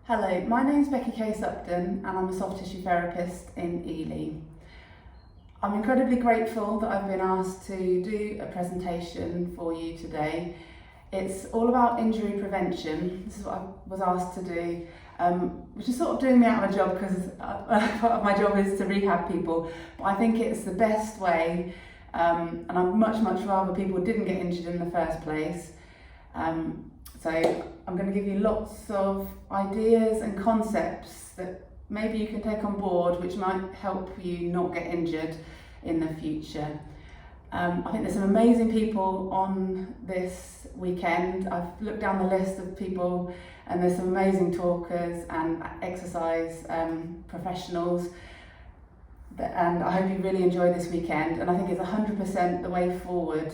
Hello, my name's Becky Case-Upton and I'm a soft tissue therapist in Ely. I'm incredibly grateful that I've been asked to do a presentation for you today. It's all about injury prevention. This is what I was asked to do, which is sort of doing me out of a job because part of my job is to rehab people, but I think it's the best way, and I'd much rather people didn't get injured in the first place. So I'm going to give you lots of ideas and concepts that maybe you can take on board, which might help you not get injured in the future. I think there's some amazing people on this weekend. I've looked down the list of people and there's some amazing talkers and exercise professionals. And I hope you really enjoy this weekend. And I think it's 100% the way forward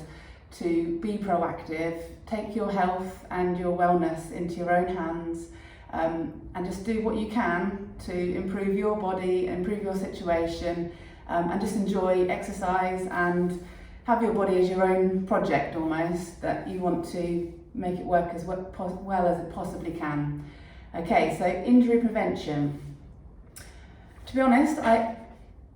to be proactive, take your health and your wellness into your own hands, and just do what you can to improve your body, improve your situation, and just enjoy exercise and have your body as your own project almost, that you want to make it work as well as it possibly can. Okay, so injury prevention. To be honest, I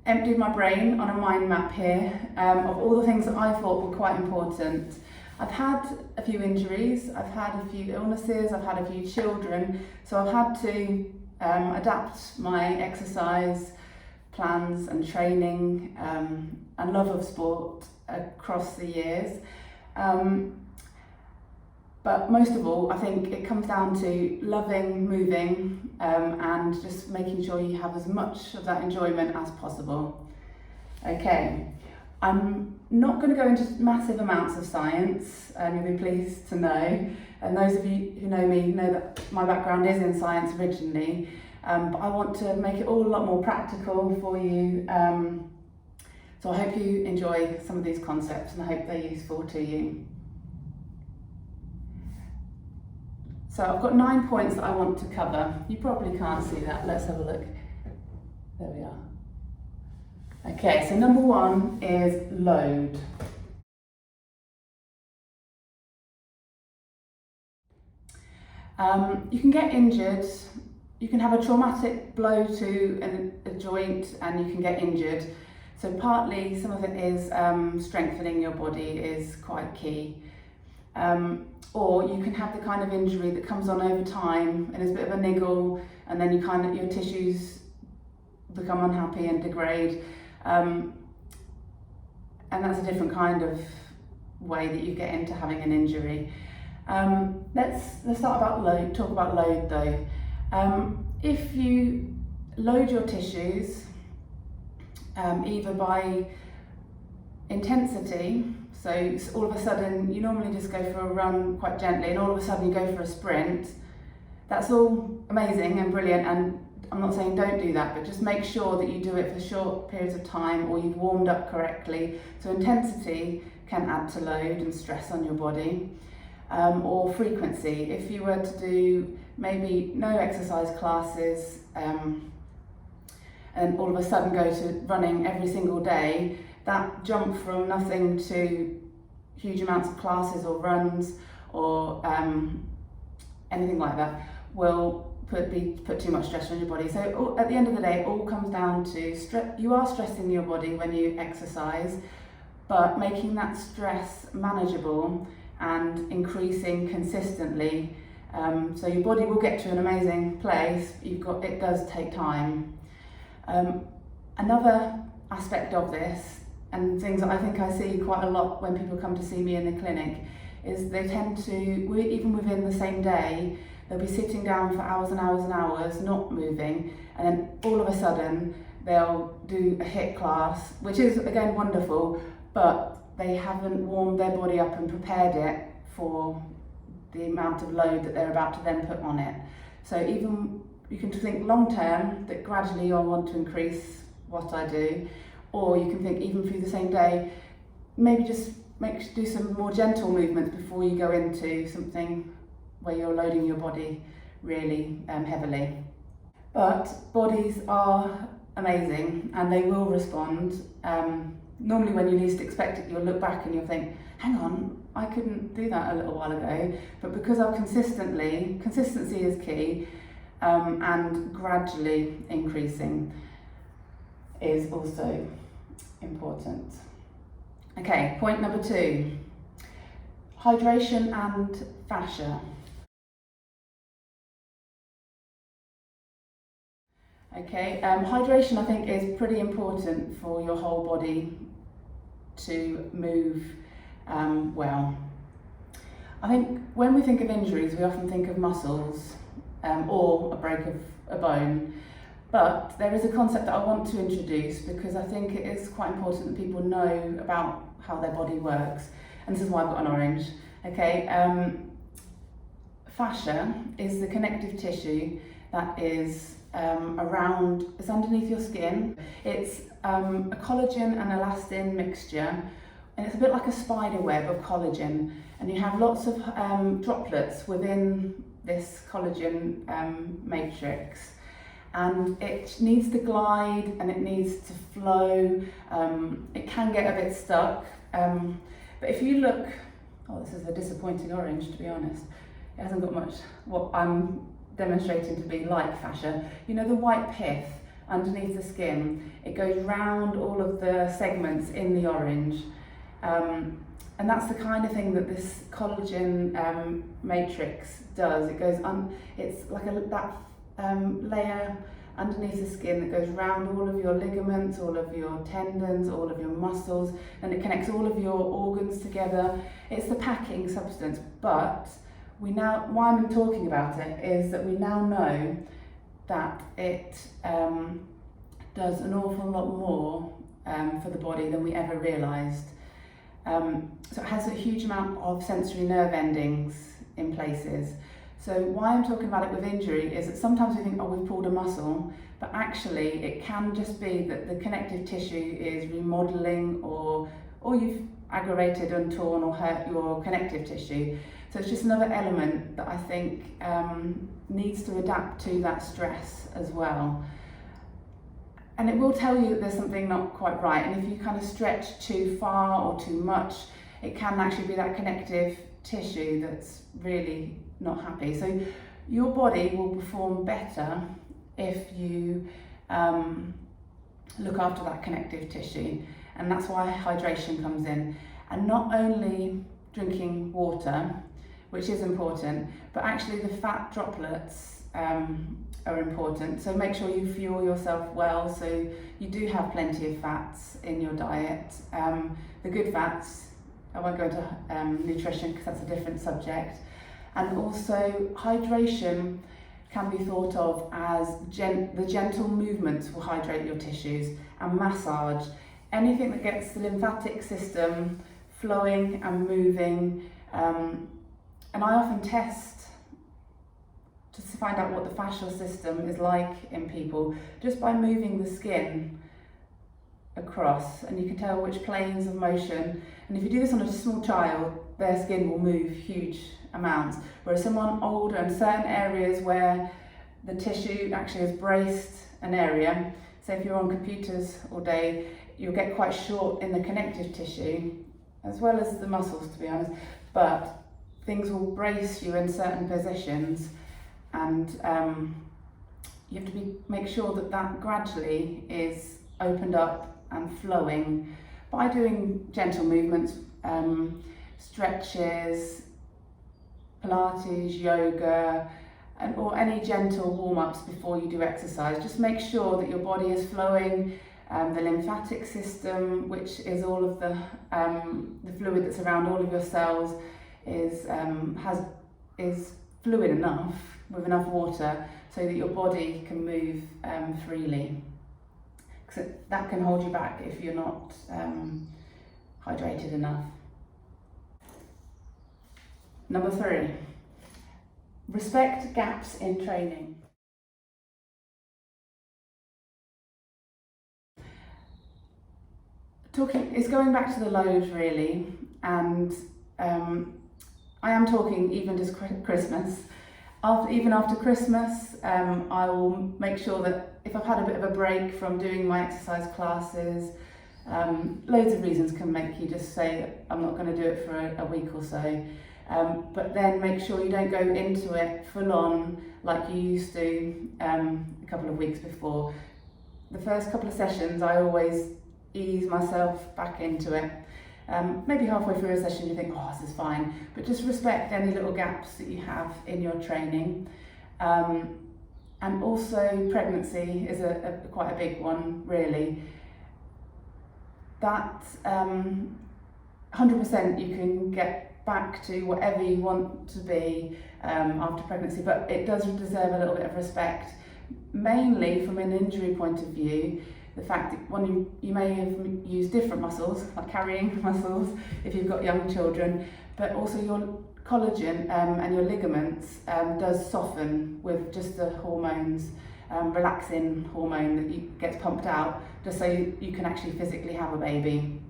emptied my brain on a mind map here of all the things that I thought were quite important. I've had a few injuries, I've had a few illnesses, I've had a few children, so I've had to adapt my exercise plans and training and love of sport across the years. But most of all, I think it comes down to loving moving and just making sure you have as much of that enjoyment as possible. Okay, I'm not going to go into massive amounts of science, you'll be pleased to know. And those of you who know me know that my background is in science originally, but I want to make it all a lot more practical for you. So I hope you enjoy some of these concepts and I hope they're useful to you. So I've got 9 points that I want to cover. You probably can't see that. Let's have a look. There we are. Okay, so number 1 is load. You can get injured. You can have a traumatic blow to a joint and you can get injured. So partly some of it is strengthening your body is quite key. Or you can have the kind of injury that comes on over time and is a bit of a niggle, and then your tissues become unhappy and degrade, and that's a different kind of way that you get into having an injury. Let's talk about load though. If you load your tissues either by intensity, so all of a sudden, you normally just go for a run quite gently and all of a sudden you go for a sprint. That's all amazing and brilliant, and I'm not saying don't do that, but just make sure that you do it for short periods of time or you've warmed up correctly. So intensity can add to load and stress on your body. Or frequency. If you were to do maybe no exercise classes and all of a sudden go to running every single day, that jump from nothing to huge amounts of classes or runs or anything like that will put too much stress on your body. So at the end of the day, it all comes down to you are stressing your body when you exercise, but making that stress manageable and increasing consistently. So your body will get to an amazing place. It does take time. Another aspect of this, and things that I think I see quite a lot when people come to see me in the clinic, is they tend to, even within the same day, they'll be sitting down for hours and hours and hours, not moving, and then all of a sudden they'll do a HIIT class, which is again wonderful, but they haven't warmed their body up and prepared it for the amount of load that they're about to then put on it. So even you can think long term that gradually I want to increase what I do, or you can think even through the same day, maybe just do some more gentle movements before you go into something where you're loading your body really heavily. But bodies are amazing and they will respond. Normally when you least expect it, you'll look back and you'll think, hang on, I couldn't do that a little while ago. But because I've consistency is key, and gradually increasing is also important. Okay, point number 2, hydration and fascia. Okay, hydration I think is pretty important for your whole body to move well. I think when we think of injuries, we often think of muscles or a break of a bone, but there is a concept that I want to introduce because I think it is quite important that people know about how their body works, and this is why I've got an orange. Okay, fascia is the connective tissue that is it's underneath your skin. It's a collagen and elastin mixture, and it's a bit like a spider web of collagen, and you have lots of droplets within this collagen matrix, and it needs to glide and it needs to flow. It can get a bit stuck, but if you look, this is a disappointing orange to be honest. It hasn't got much what I'm demonstrating to be like fascia. You know the white pith underneath the skin, it goes round all of the segments in the orange, and that's the kind of thing that this collagen matrix does. It goes it's like that layer underneath the skin that goes round all of your ligaments, all of your tendons, all of your muscles, and it connects all of your organs together. It's the packing substance, but why I'm talking about it is that we now know that it does an awful lot more for the body than we ever realised. So it has a huge amount of sensory nerve endings in places. So why I'm talking about it with injury is that sometimes we think, we've pulled a muscle, but actually it can just be that the connective tissue is remodelling, or you've aggravated and torn or hurt your connective tissue. So it's just another element that I think needs to adapt to that stress as well. And it will tell you that there's something not quite right, and if you kind of stretch too far or too much, it can actually be that connective tissue that's really not happy. So your body will perform better if you look after that connective tissue, and that's why hydration comes in. And not only drinking water, which is important, but actually the fat droplets are important. So make sure you fuel yourself well, so you do have plenty of fats in your diet. The good fats, I won't go into nutrition because that's a different subject. And also hydration can be thought of as the gentle movements will hydrate your tissues, and massage, anything that gets the lymphatic system flowing and moving. And I often test to find out what the fascial system is like in people just by moving the skin across, and you can tell which planes of motion. And if you do this on a small child, their skin will move huge amounts, whereas someone older in certain areas where the tissue actually has braced an area, so if you're on computers all day, you'll get quite short in the connective tissue as well as the muscles, to be honest, but things will brace you in certain positions, and you have to make sure that gradually is opened up and flowing by doing gentle movements, stretches, Pilates, yoga, or any gentle warm-ups before you do exercise. Just make sure that your body is flowing, the lymphatic system, which is all of the fluid that's around all of your cells, is fluid enough, with enough water, so that your body can move freely. Because that can hold you back if you're not hydrated enough. Number 3, respect gaps in training. It's going back to the load really, and I am talking even just Christmas. Even after Christmas, I will make sure that if I've had a bit of a break from doing my exercise classes, loads of reasons can make you just say, I'm not going to do it for a week or so. but then make sure you don't go into it full on like you used to a couple of weeks before. The first couple of sessions I always ease myself back into it. Maybe halfway through a session you think, oh, this is fine, but just respect any little gaps that you have in your training. And also pregnancy is quite a big one, really. That 100% you can get back to whatever you want to be after pregnancy, but it does deserve a little bit of respect, mainly from an injury point of view. The fact that when you may have used different muscles, like carrying muscles if you've got young children, but also your collagen and your ligaments does soften with just the hormones, relaxing hormone that gets pumped out, just so you can actually physically have a baby.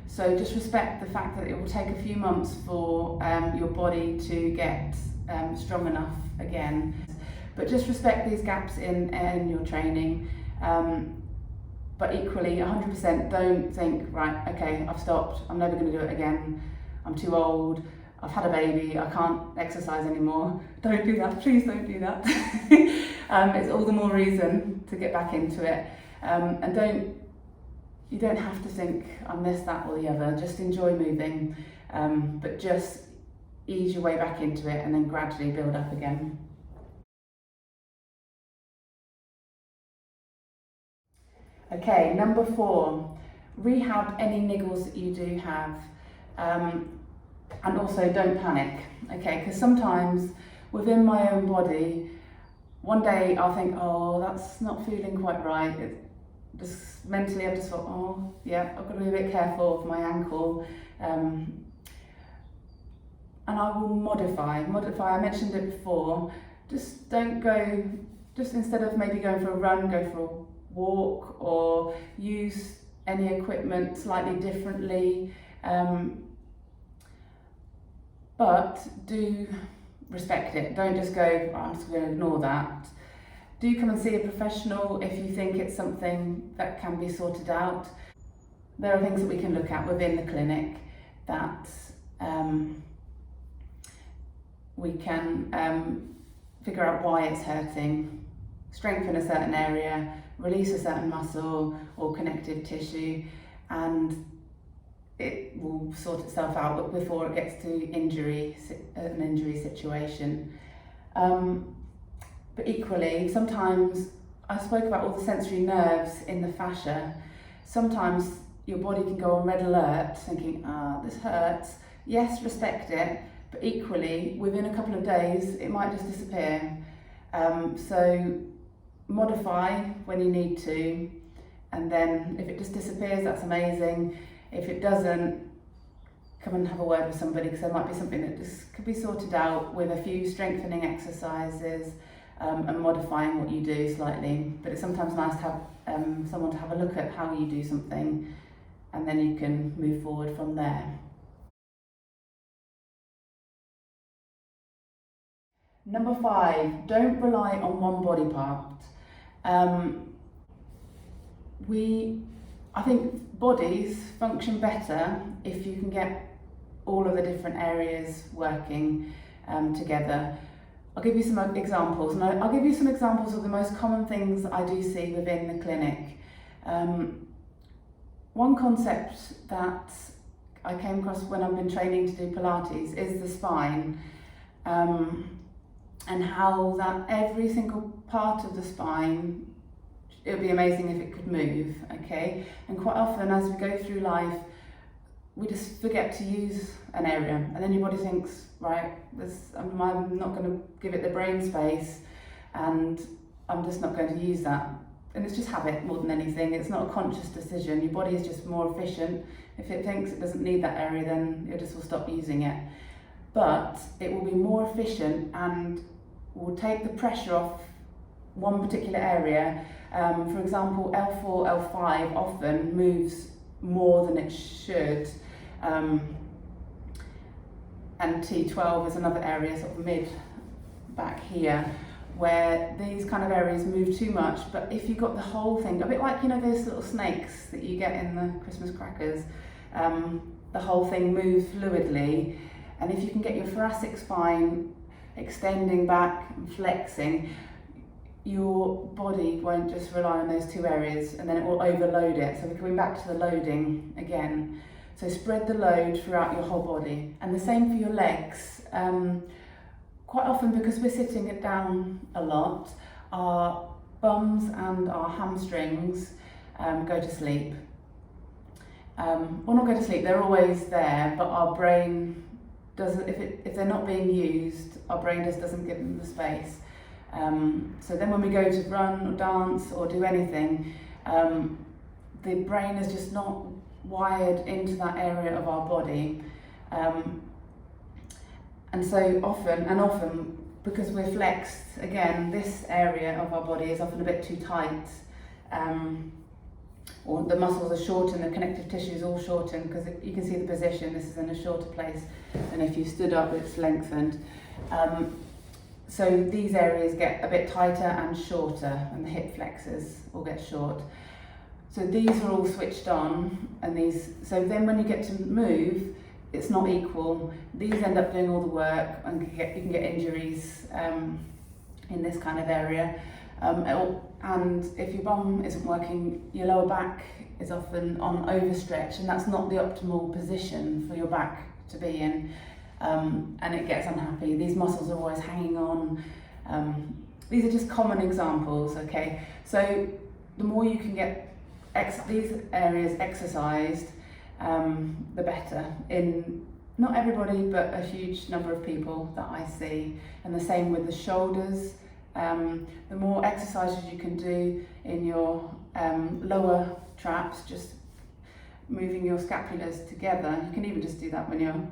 So just respect the fact that it will take a few months for your body to get strong enough again. But just respect these gaps in your training. But equally, 100% don't think, right, okay, I've stopped, I'm never going to do it again, I'm too old, I've had a baby, I can't exercise anymore. Don't do that, please don't do that. It's all the more reason to get back into it. And you don't have to think, I'm this, that or the other, just enjoy moving, but just ease your way back into it and then gradually build up again. Okay, number 4, rehab any niggles that you do have, and also don't panic, okay, because sometimes within my own body, one day I'll think, oh, that's not feeling quite right. Just mentally I've just thought, oh yeah, I've got to be a bit careful of my ankle, and I will modify, I mentioned it before, just don't go, just instead of maybe going for a run, go for a walk or use any equipment slightly differently, but do respect it. Don't just go, oh, I'm just going to ignore that. Do come and see a professional if you think it's something that can be sorted out. There are things that we can look at within the clinic that we can figure out why it's hurting, strengthen a certain area, release a certain muscle or connective tissue, and it will sort itself out before it gets to an injury situation. But equally, sometimes, I spoke about all the sensory nerves in the fascia. Sometimes your body can go on red alert, thinking, this hurts. Yes, respect it, but equally, within a couple of days, it might just disappear. So modify when you need to, and then if it just disappears, that's amazing. If it doesn't, come and have a word with somebody, because there might be something that just could be sorted out with a few strengthening exercises and modifying what you do slightly. But it's sometimes nice to have someone to have a look at how you do something, and then you can move forward from there. Number 5, don't rely on one body part. I think bodies function better if you can get all of the different areas working together. I'll give you some examples, and I'll give you some examples of the most common things that I do see within the clinic. One concept that I came across when I've been training to do Pilates is the spine, and how that every single part of the spine, it would be amazing if it could move, okay? And quite often as we go through life, we just forget to use an area, and then your body thinks, right, I'm not going to give it the brain space, and I'm just not going to use that. And it's just habit more than anything. It's not a conscious decision. Your body is just more efficient. If it thinks it doesn't need that area, then it just will stop using it. But it will be more efficient and will take the pressure off one particular area. For example, L4, L5 often moves more than it should, and T12 is another area, sort of mid back here, where these kind of areas move too much. But if you've got the whole thing, a bit like, you know, those little snakes that you get in the Christmas crackers, the whole thing moves fluidly, And if you can get your thoracic spine extending back and flexing, your body won't just rely on those two areas and then it will overload it. So we're coming back to the loading again. So spread the load throughout your whole body. And the same for your legs. Quite often, because we're sitting it down a lot, our bums and our hamstrings go to sleep. Well, not go to sleep, they're always there, but our brain doesn't, if they're not being used, our brain just doesn't give them the space. So then when we go to run or dance or do anything, the brain is just not wired into that area of our body. And so often, because we're flexed, again, this area of our body is often a bit too tight, or the muscles are shortened, the connective tissue is all shortened, because you can see the position, this is in a shorter place, and if you stood up, it's lengthened. So these areas get a bit tighter and shorter, and the hip flexors will get short. So these are all switched on, and so then when you get to move, it's not equal. These end up doing all the work, and you can get injuries in this kind of area. And if your bum isn't working, your lower back is often on overstretch, and that's not the optimal position for your back to be in. And it gets unhappy. These muscles are always hanging on. These are just common examples, okay? So the more you can get these areas exercised, the better. In not everybody, but a huge number of people that I see. And the same with the shoulders. The more exercises you can do in your lower traps, just moving your scapulars together. You can even just do that when you're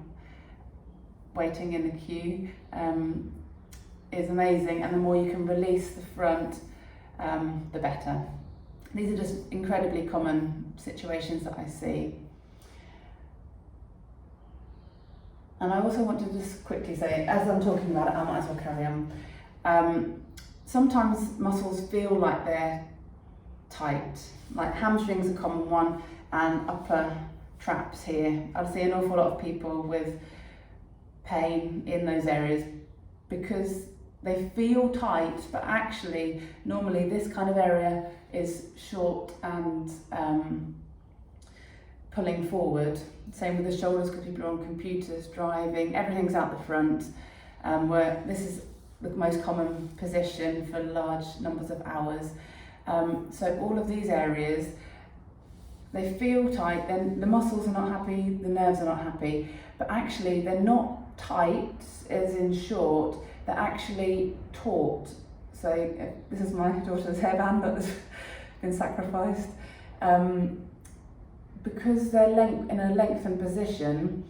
waiting in the queue, is amazing. And the more you can release the front, the better. These are just incredibly common situations that I see. And I also want to just quickly say, as I'm talking about it, I might as well carry on. Sometimes muscles feel like they're tight, like hamstrings are a common one, and upper traps here. I see an awful lot of people with pain in those areas because they feel tight, but actually normally this kind of area is short and pulling forward. Same with the shoulders, because people are on computers, driving, everything's out the front, where this is the most common position for large numbers of hours. So all of these areas, they feel tight, then the muscles are not happy, the nerves are not happy, but actually they're not tight as in short, they're actually taut. So this is my daughter's hairband that's been sacrificed. Because they're in a lengthened position,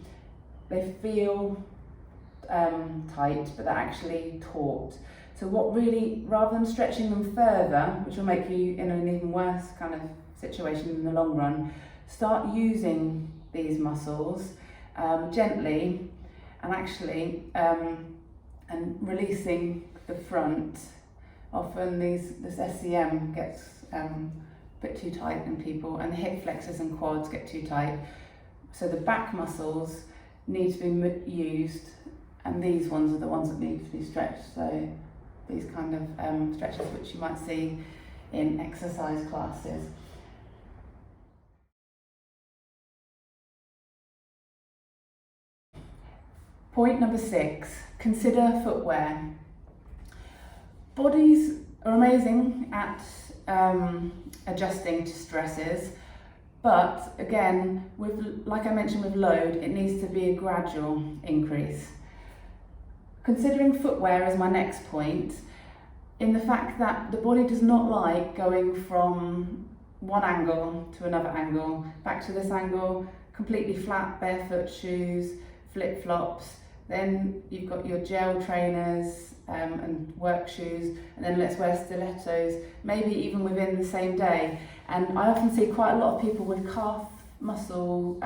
they feel tight, but they're actually taut. So what really, rather than stretching them further, which will make you in an even worse kind of situation in the long run, start using these muscles gently and actually and releasing the front. Often this SCM gets a bit too tight in people, and the hip flexors and quads get too tight. So the back muscles need to be used, and these ones are the ones that need to be stretched. So these kind of stretches which you might see in exercise classes. Point number 6, consider footwear. Bodies are amazing at adjusting to stresses, but again, like I mentioned with load, it needs to be a gradual increase. Considering footwear is my next point, in the fact that the body does not like going from one angle to another angle, back to this angle, completely flat barefoot shoes, flip-flops, then you've got your gel trainers and work shoes, and then let's wear stilettos, maybe even within the same day. And I often see quite a lot of people with calf muscle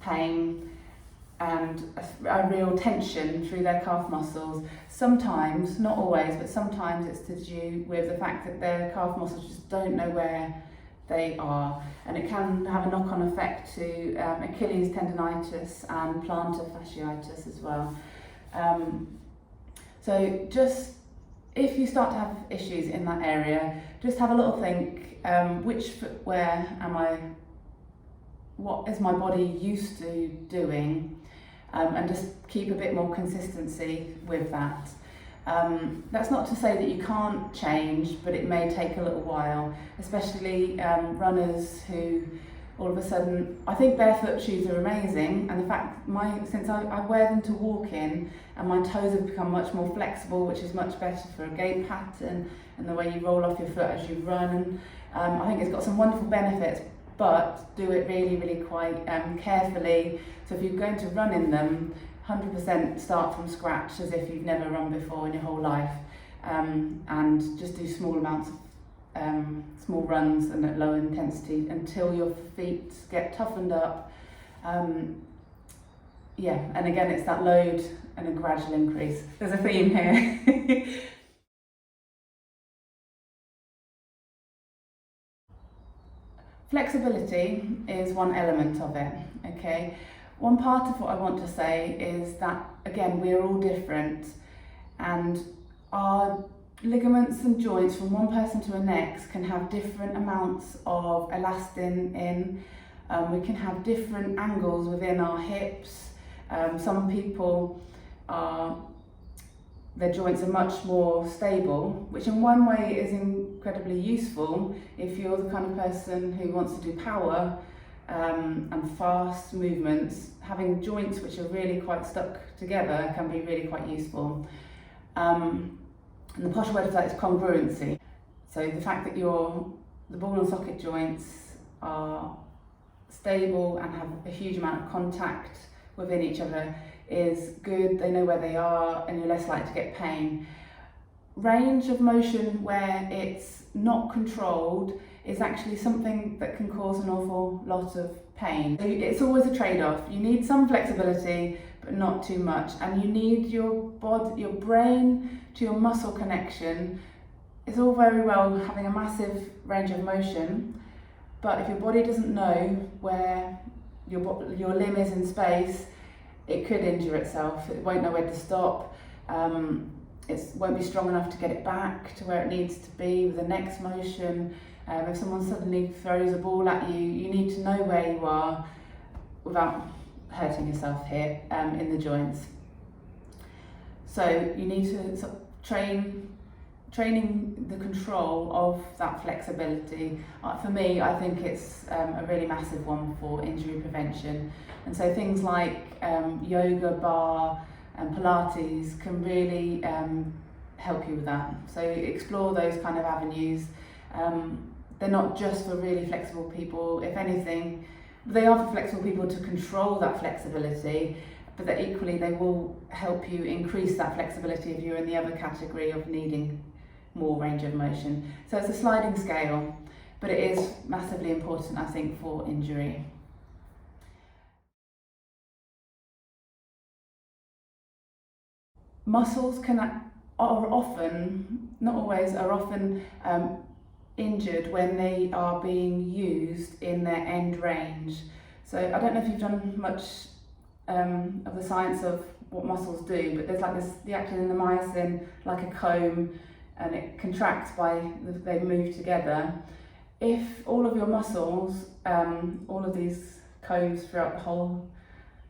pain and a real tension through their calf muscles. Sometimes, not always, but sometimes it's to do with the fact that their calf muscles just don't know where they are, and it can have a knock-on effect to Achilles tendonitis and plantar fasciitis as well. So just if you start to have issues in that area, just have a little think, which footwear what is my body used to doing, and just keep a bit more consistency with that. That's not to say that you can't change, but it may take a little while, especially runners who all of a sudden, I think barefoot shoes are amazing, and the fact since I wear them to walk in, and my toes have become much more flexible, which is much better for a gait pattern and the way you roll off your foot as you run. And I think it's got some wonderful benefits, but do it really, really quite carefully. So if you're going to run in them, 100% start from scratch as if you've never run before in your whole life, and just do small amounts of small runs and at low intensity until your feet get toughened up. Yeah, and again, it's that load and a gradual increase. There's a theme here. Flexibility is one element of it, okay? One part of what I want to say is that, again, we're all different, and our ligaments and joints from one person to the next can have different amounts of elastin in. We can have different angles within our hips. Some people their joints are much more stable, which in one way is incredibly useful if you're the kind of person who wants to do power and fast movements. Having joints which are really quite stuck together can be really quite useful. And the posh word for that is congruency. So the fact that the ball and socket joints are stable and have a huge amount of contact within each other is good. They know where they are and you're less likely to get pain. Range of motion where it's not controlled is actually something that can cause an awful lot of pain. So it's always a trade-off. You need some flexibility, but not too much. And you need your brain to your muscle connection. It's all very well having a massive range of motion, but if your body doesn't know where your limb is in space, it could injure itself. It won't know where to stop. It won't be strong enough to get it back to where it needs to be with the next motion. If someone suddenly throws a ball at you, you need to know where you are without hurting yourself here in the joints. So you need to training the control of that flexibility. For me, I think it's a really massive one for injury prevention. And so things like yoga, bar and Pilates can really help you with that. So explore those kind of avenues. They're not just for really flexible people. If anything, they are for flexible people to control that flexibility, but that equally they will help you increase that flexibility if you're in the other category of needing more range of motion. So it's a sliding scale, but it is massively important, I think, for injury. Muscles are often, not always, are often injured when they are being used in their end range. So I don't know if you've done much of the science of what muscles do, but there's like the actin and the myosin, like a comb, and it contracts they move together. If all of your muscles, all of these combs throughout the whole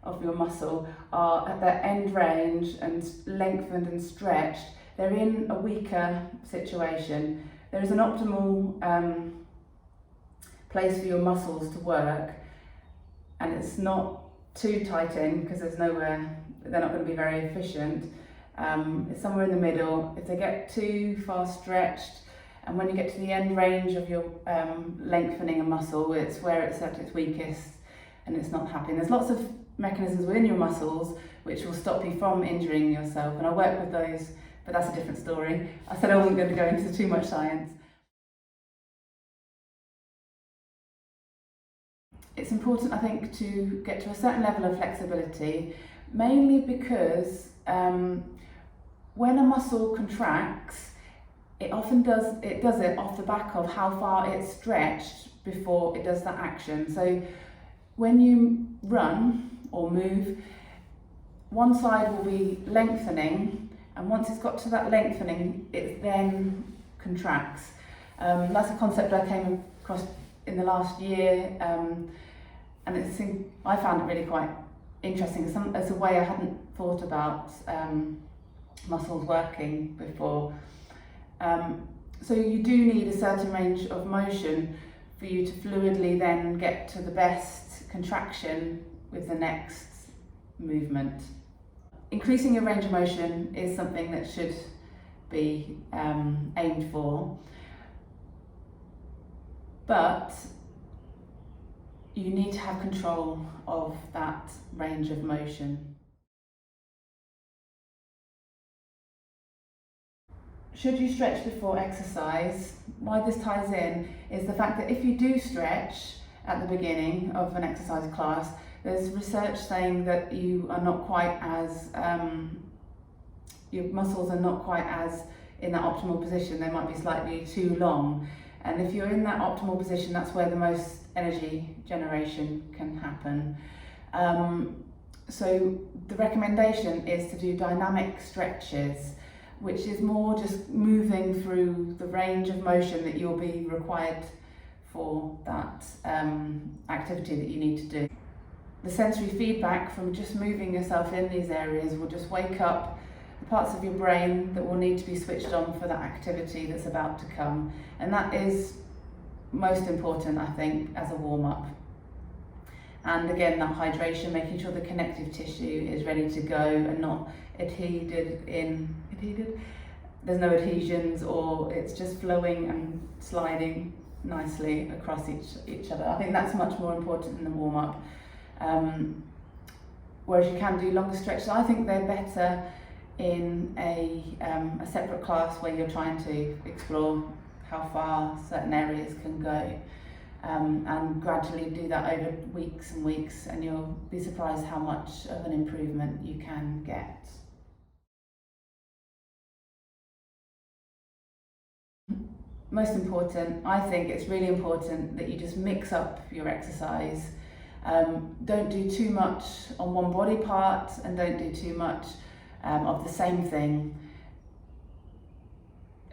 of your muscle are at their end range and lengthened and stretched, they're in a weaker situation. There is an optimal place for your muscles to work, and it's not too tight in because they're not going to be very efficient. It's somewhere in the middle. If they get too far stretched, and when you get to the end range of your lengthening a muscle, it's where it's at its weakest and it's not happy. And there's lots of mechanisms within your muscles which will stop you from injuring yourself, and I work with those, but that's a different story. I said I wasn't going to go into too much science. It's important, I think, to get to a certain level of flexibility, mainly because when a muscle contracts, it often does it off the back of how far it's stretched before it does that action. So when you run or move, one side will be lengthening, and once it's got to that lengthening, it then contracts. That's a concept I came across in the last year, and I found it really quite interesting. It's a way I hadn't thought about muscles working before. So you do need a certain range of motion for you to fluidly then get to the best contraction with the next movement. Increasing your range of motion is something that should be aimed for, but you need to have control of that range of motion. Should you stretch before exercise? Why this ties in is the fact that if you do stretch at the beginning of an exercise class, there's research saying that you are not quite as, your muscles are not quite as in that optimal position. They might be slightly too long. And if you're in that optimal position, that's where the most energy generation can happen. So the recommendation is to do dynamic stretches, which is more just moving through the range of motion that you'll be required for that activity that you need to do. The sensory feedback from just moving yourself in these areas will just wake up the parts of your brain that will need to be switched on for that activity that's about to come. And that is most important, I think, as a warm-up. And again, that hydration, making sure the connective tissue is ready to go and not adhered. There's no adhesions, or it's just flowing and sliding nicely across each other. I think that's much more important than the warm-up. Whereas you can do longer stretches, I think they're better in a separate class where you're trying to explore how far certain areas can go, and gradually do that over weeks and weeks, and you'll be surprised how much of an improvement you can get. Most important, I think it's really important that you just mix up your exercise. Don't do too much on one body part, and don't do too much of the same thing.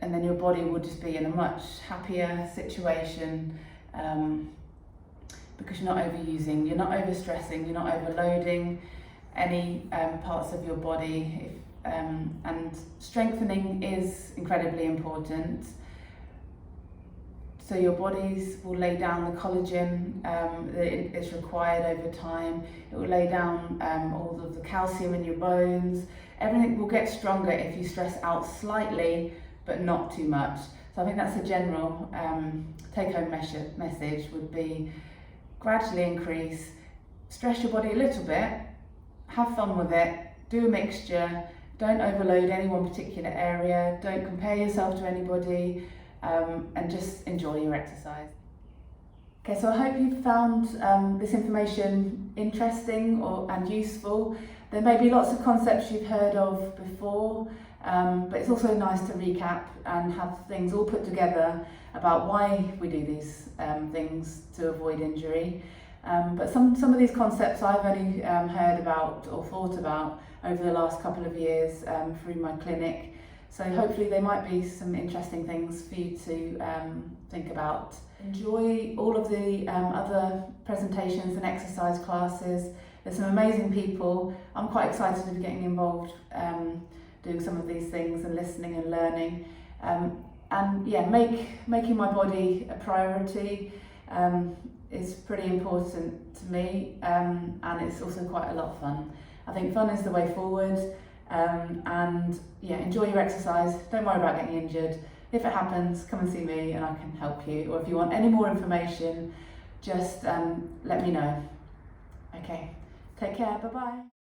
And then your body will just be in a much happier situation, because you're not overusing, you're not overstressing, you're not overloading any parts of your body. And strengthening is incredibly important. So your bodies will lay down the collagen that is required over time. It will lay down all of the calcium in your bones. Everything will get stronger if you stress out slightly, but not too much. So I think that's a general take-home message would be gradually increase, stress your body a little bit, have fun with it, do a mixture, don't overload any one particular area, don't compare yourself to anybody, and just enjoy your exercise. Okay, so I hope you found this information interesting and useful. There may be lots of concepts you've heard of before, but it's also nice to recap and have things all put together about why we do these things to avoid injury. But some of these concepts I've only heard about or thought about over the last couple of years through my clinic. So hopefully there might be some interesting things for you to think about. Enjoy all of the other presentations and exercise classes. There's some amazing people. I'm quite excited to be getting involved doing some of these things and listening and learning. And yeah, making my body a priority is pretty important to me, and it's also quite a lot of fun. I think fun is the way forward. And yeah, enjoy your exercise, don't worry about getting injured. If it happens, come and see me and I can help you, or if you want any more information, just let me know. Okay, take care, bye bye.